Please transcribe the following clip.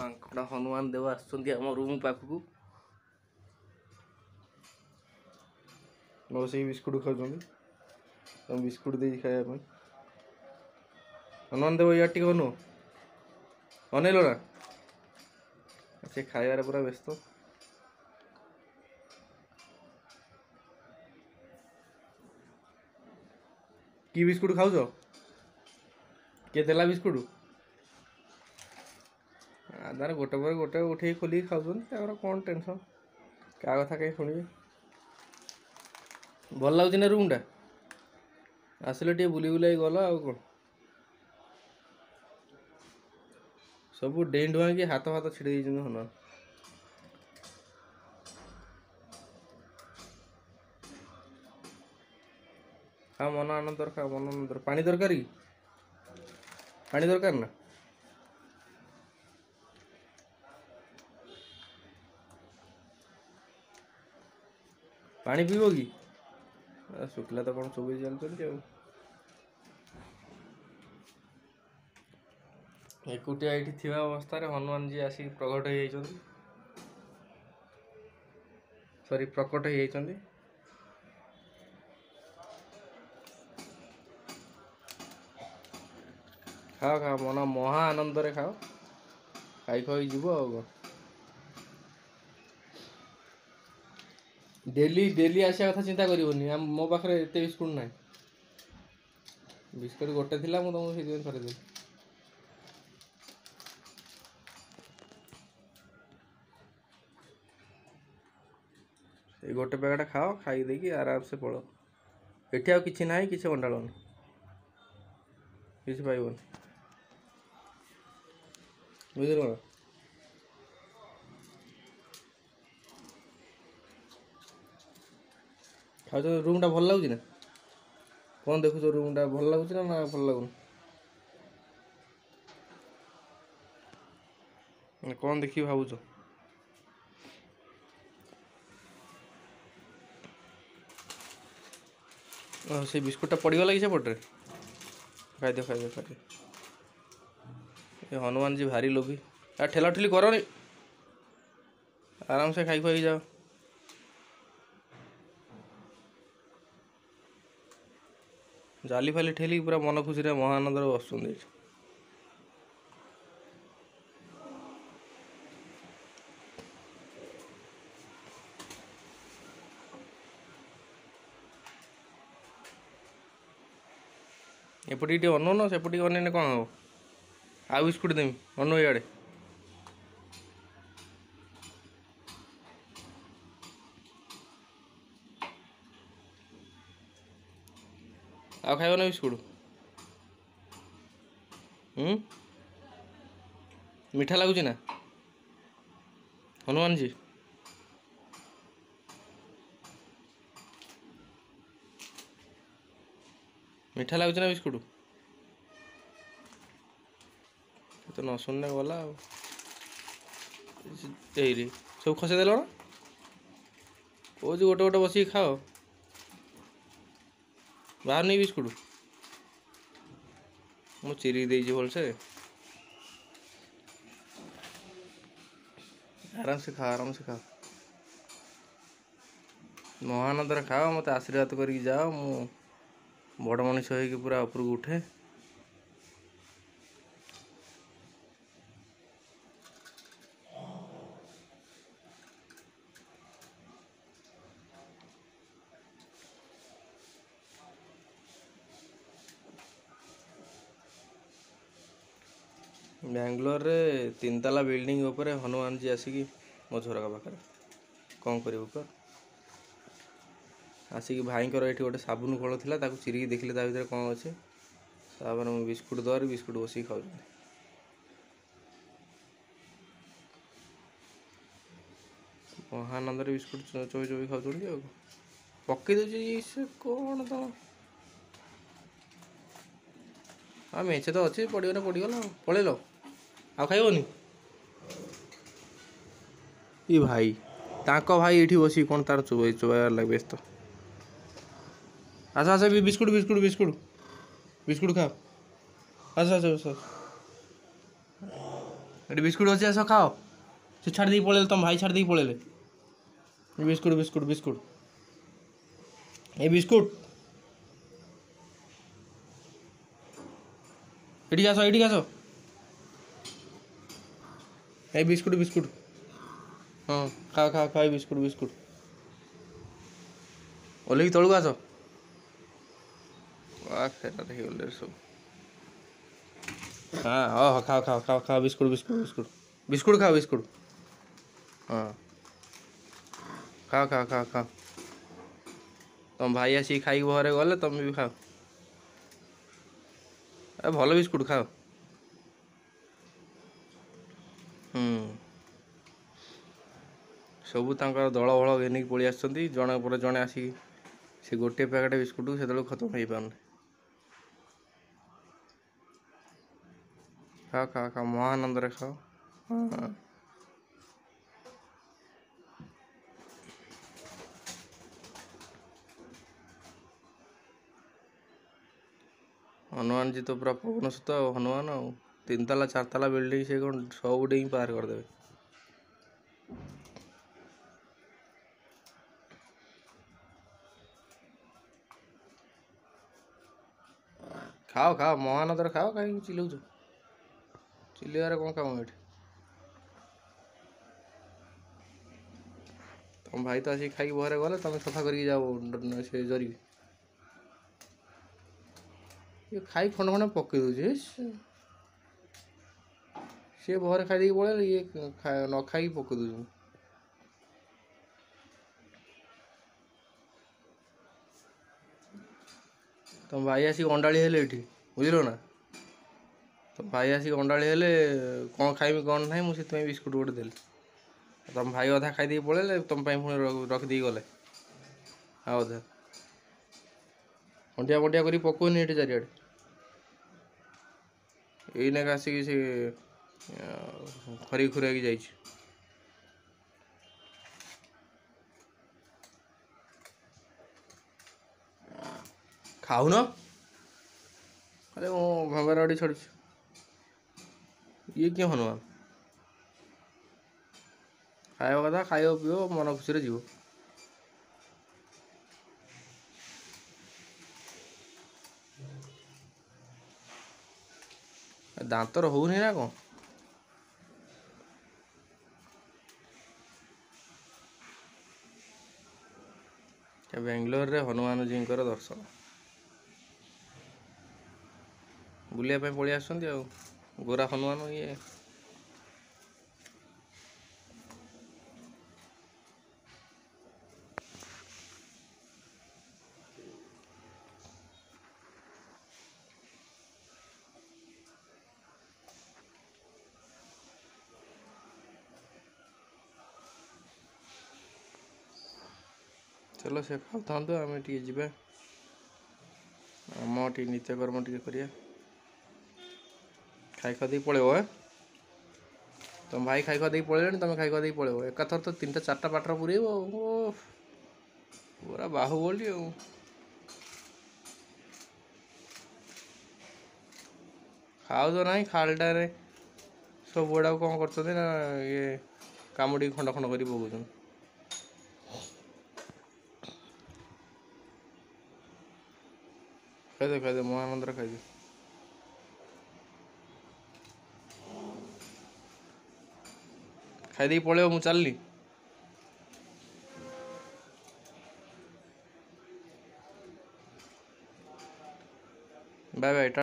ମାଙ୍କଡ଼ ହନୁମାନ ଦେବ ଆସୁଛନ୍ତି ଆମ ରୁମ୍ ପାଖକୁ। ବସିକି ବିସ୍କୁଟ ଖାଉଛନ୍ତି, ତାଙ୍କୁ ବିସ୍କୁଟ ଦେଇଛି ଖାଇବା ପାଇଁ। ହନୁମାନ ଦେବ ଇଆଡ଼େ ଟିକେ ଅନୁ, ଅନେଇଲ ନା, ସେ ଖାଇବାରେ ପୁରା ବ୍ୟସ୍ତ। କି ବିସ୍କୁଟ ଖାଉଛ? କିଏ ଦେଲା ବିସ୍କୁଟ? ତାର ଗୋଟେ ପରେ ଗୋଟେ ଉଠେଇକି ଖୋଲିକି ଖାଉଛନ୍ତି, ତାଙ୍କର କ'ଣ ଟେନସନ୍, କାହା କଥା କାହିଁ ଶୁଣିବେ। ଭଲ ଲାଗୁଛି ନା ରୁମ୍ଟା? ଆସିଲେ ଟିକେ ବୁଲି ବୁଲାଇ ଗଲ ଆଉ କ'ଣ। ସବୁ ଡେଇଁ ଡୁଆଁକି ହାତ ଫାତ ଛିଡ଼େଇ ଦେଇଛନ୍ତି ହନୁମାନ। ଖାଅ ମନ ଆନନ୍ଦର, ଖାଅ ମନ ଆନନ୍ଦର। ପାଣି ଦରକାର କି? ପାଣି ଦରକାର ନା? ପାଣି ପିଇବ କି? ଶୁଖିଲା ତ କ'ଣ ଚୋବେଇ ଚାଲୁଛନ୍ତି ଆଉ। ଏକୁଟିଆ ଏଇଠି ଥିବା ଅବସ୍ଥାରେ ହନୁମାନଜୀ ଆସିକି ପ୍ରକଟ ହେଇଯାଇଛନ୍ତି। ଖାଅ ଖାଅ, ମନ ମହା ଆନନ୍ଦରେ ଖାଅ, ଖାଇ ଖାଇ ଯିବ ଆଉ କ'ଣ। ଡେଲି ଆସିବା କଥା ଚିନ୍ତା କରିବନି, ମୋ ପାଖରେ ଏତେ ବିସ୍କୁଟ ନାହିଁ। ବିସ୍କୁଟ ଗୋଟେ ଥିଲା, ମୁଁ ତୁମକୁ ସେଇଥିପାଇଁ ଧରେଇଦେଲି। ଏଇ ଗୋଟେ ପ୍ୟାକେଟ୍ ଖାଅ, ଖାଇ ଦେଇକି ଆରାମସେ ପଳାଅ। ଏଠି ଆଉ କିଛି ନାହିଁ, କିଛି ଅଣ୍ଡାଳନି, କିଛି ପାଇବନି, ବୁଝିଲ ନା? ଖାଉଛ? ରୁମ୍ଟା ଭଲ ଲାଗୁଛି ନା? କ'ଣ ଦେଖୁଛ? ରୁମ୍ଟା ଭଲ ଲାଗୁଛି ନା ଭଲ ଲାଗୁନି? କ'ଣ ଦେଖିକି ଭାବୁଛ? ସେ ବିସ୍କୁଟଟା ପଡ଼ିଗଲା କି ସେପଟରେ? ଖାଇଦିଅ। ଏ ହନୁମାନଜୀ ଭାରି ଲୋଭି। ଠେଲା ଠେଲି କରନି, ଆରାମସେ ଖାଇ ଖୁଆଇକି ଯାଅ। ଜାଲି ଫାଲି ଠେଲିକି ପୁରା ମନ ଖୁସିରେ ମହାନନ୍ଦରେ ବସୁଛନ୍ତି ଏଠି। ଏପଟେ ଟିକେ ଅନଉନ, ସେପଟେ ଟିକେ ଅନେଇଲେ କ'ଣ ହେବ? ଆଉ ବିସ୍କୁଟ ଦେମି, ଅନଉ ଇଆଡ଼େ। ଆଉ ଖାଇବ ନା ବିସ୍କୁଟ? ମିଠା ଲାଗୁଛି ନା ହନୁମାନଜୀ? ମିଠା ଲାଗୁଛି ନା ବିସ୍କୁଟ? ତ ନ ଶୁଣିଲେ ଗଲା ଆଉ। ଏଇରେ ସବୁ ଖସେଇ ଦେଲ ନା? କହୁଛି ଗୋଟେ ଗୋଟେ ବସିକି ଖାଅ, ବାହାରୁନି ବିସ୍କୁଟ? ମୁଁ ଚିରିକି ଦେଇଛି ଭଲସେ। ଆରାମସେ ଖାଅ, ମହାନନ୍ଦରେ ଖାଅ, ମୋତେ ଆଶୀର୍ବାଦ କରିକି ଯାଅ। ମୁଁ ବଡ଼ ମଣିଷ ହେଇକି ପୁରା ଉପରକୁ ଉଠେ। ବାଙ୍ଗଲୋରରେ 3 ତାଲା ବିଲ୍ଡିଂ ଉପରେ ହନୁମାନଜୀ ଆସିକି ମୋ ଝରକା ପାଖରେ। କ'ଣ କରିବୁ କହ? ଆସିକି ଭାଇଙ୍କର ଏଠି ଗୋଟେ ସାବୁନ ଖୋଳ ଥିଲା, ତାକୁ ଚିରିକି ଦେଖିଲେ ତା ଭିତରେ କ'ଣ ଅଛି। ତାପରେ ମୁଁ ବିସ୍କୁଟ ଧରି ବିସ୍କୁଟ ବସିକି ଖାଉଛନ୍ତି। ମହାନନ୍ଦରେ ବିସ୍କୁଟ ଚୋଇ ଖାଉଛନ୍ତି ଆଉ। ପକେଇ ଦେଉଛି ସେ କ'ଣ ତ। ମେଞ୍ଚେ ତ ଅଛି, ପଡ଼ିଗଲା ଆଉ। ପଳେଇଲ ଆଉ ଖାଇବନି? ଇ ଭାଇ, ତାଙ୍କ ଭାଇ ଏଇଠି ବସିକି କ'ଣ ତାର ଚୋବାଇବାର ଲାଗେ ବ୍ୟସ୍ତ। ଆସ ବିସ୍କୁଟ ଖାଅ। ଆସ। ଏଠି ବିସ୍କୁଟ୍ ଅଛି, ଆସ ଖାଅ। ସେ ଛାଡ଼ି ଦେଇକି ପଳେଇଲେ, ତମ ଭାଇ ଛାଡ଼ି ଦେଇକି ପଳେଇଲେ। ବିସ୍କୁଟ୍ ବିସ୍କୁଟ୍ ବିସ୍କୁଟ୍, ଏ ବିସ୍କୁଟ୍ ଏଠିକି ଆସ, ଏଇଠିକି ଆସ। ଏ ବିସ୍କୁଟ୍ ବିସ୍କୁଟ୍, ହଁ ଖାଅ ଖାଅ ଖାଅ, ବିସ୍କୁଟ୍ ବିସ୍କୁଟ୍। ଓହ୍ଲେଇକି ତଳକୁ ଆସ। ଫେରାର ହେଇଗଲେ ସବୁ। ହଁ ହଁ ଖାଅ ଖାଅ ଖାଅ ଖାଅ, ବିସ୍କୁଟ୍ ବିସ୍କୁଟ୍ ବିସ୍କୁଟ୍ ବିସ୍କୁଟ୍ ଖାଅ, ବିସ୍କୁଟ୍। ହଁ ଖାଅ ଖାଅ ଖାଅ ଖାଅ। ତମ ଭାଇ ଆସିକି ଖାଇକି ଘରେ ଗଲେ, ତମେ ବି ଖାଅ। ଭଲ ବିସ୍କୁଟ୍ ଖାଅ। ସବୁ ତାଙ୍କର ଦଳ ବଳ ଘେନିକି ପଳେଇ ଆସୁଛନ୍ତି, ଜଣେ ପରେ ଜଣେ ଆସିକି ସେ ଗୋଟିଏ ପ୍ୟାକେଟ୍ ବିସ୍କୁଟ୍ ସେତେବେଳକୁ ଖତମ ହେଇପାରୁନି। ଖାଅ ଖାଅ ଖାଅ, ମହାନନ୍ଦରେ ଖାଅ। ହଁ ହନୁମାନଜୀ ତ ପୁରା ପବନ ସୁତ ଆଉ, ହନୁମାନ ଆଉ। 3 ତାଲା 4 ତାଲା ବିଲ୍ଡିଂ, ସେ କ'ଣ ସବୁ ଡେଇଁ ପାର କରିଦେବେ। ଖାଅ ଖାଅ, ମହାନନ୍ଦରେ ଖାଅ, କାହିଁକି ଚିଲଉଛ? ଚିଲେଇବାରେ କ'ଣ କାମ ଏଠି? ତମ ଭାଇ ତ ଆସିକି ଖାଇକି ଘରେ ଗଲେ, ତମେ ସଫା କରିକି ଯାଅ ସେ ଜରିକି। ଇଏ ଖାଇ ଖଣ୍ଡ ଖଣ୍ଡ ପକେଇ ଦେଉଛି। ସିଏ ଘରେ ଖାଇଦେଇକି ପଳେଇଲେ, ଇଏ ନ ଖାଇକି ପକେଇ ଦେଉଛନ୍ତି। ତମ ଭାଇ ଆସିକି ଅଣ୍ଡାଳି ହେଲେ ଏଠି, ବୁଝିଲ ନା? ତମ ଭାଇ ଆସିକି ଅଣ୍ଡାଳି ହେଲେ, କ'ଣ ଖାଇବି କ'ଣ ନାହିଁ, ମୁଁ ସେଥିପାଇଁ ବିସ୍କୁଟ୍ ଗୋଟେ ଦେଲି। ତମ ଭାଇ ଅଧା ଖାଇଦେଇକି ପଳେଇଲେ, ତମ ପାଇଁ ପୁଣି ରଖିଦେଇକି ଗଲେ ଆଉ ଅଧା। ଅଣ୍ଟିଆ ବଣ୍ଟିଆ କରି ପକଉନି ଏଠି ଚାରିଆଡ଼େ। ଏଇନାକେ ଆସିକି ସେ ଖରି ଖୁରାକି ଯାଇଛି। ଖାଉନ? ଆରେ ମୁଁ ଭଙ୍ଗା ରଡ଼ି ଛଡ଼ୁଛି। ଇଏ କିଏ ହନୁମାନ? ଖାଇବା କଥା ଖାଇବ, ପିଇବ, ମନ ଖୁସିରେ ଯିବ। ଦାନ୍ତର ହଉନି ନା କ'ଣ? ବେଙ୍ଗଲୋରରେ ହନୁମାନଜୀଙ୍କର ଦର୍ଶନ ବୁଲିବା ପାଇଁ ପଳେଇ ଆସୁଛନ୍ତି ଆଉ। ଗୋରା ହନୁମାନ ଇଏ। ଚାଲ ସେ ଖାଉଥାନ୍ତୁ, ଆମେ ଟିକେ ଯିବା, ଆମ ଟିକେ ନିତ୍ୟକର୍ମ ଟିକେ କରିବା। ଖାଇ ଖୁଆ ଦେଇକି ପଳେଇବ। ତମ ଭାଇ ଖାଇ ଖୁଆ ଦେଇକି ପଳେଇଲେଣି, ତମେ ଖାଇ ଖୁଆ ଦେଇକି ପଳେଇବ। ଏକାଥର ତ 3ଟା 4ଟା ପାଟର ପୁରେଇବ ଆଉ। ପୁରା ବାହୁବଳି ଆଉ। ଖାଉଛ ନାହିଁ, ଖାଲଟାରେ ସବୁ ଗୁଡ଼ାକୁ କ'ଣ କରୁଛନ୍ତି ନା, ଇଏ କାମୁଡ଼ିକି ଖଣ୍ଡ ଖଣ୍ଡ କରି ପକଉଛନ୍ତି। ଖାଇଦେ ଖାଇଦେ, ମହାନନ୍ଦରେ ଖାଇଦେ। ଖାଇଦେଇକି ପଳେଇବ, ମୁଁ ଚାଲିଲି। Bye bye, Tata.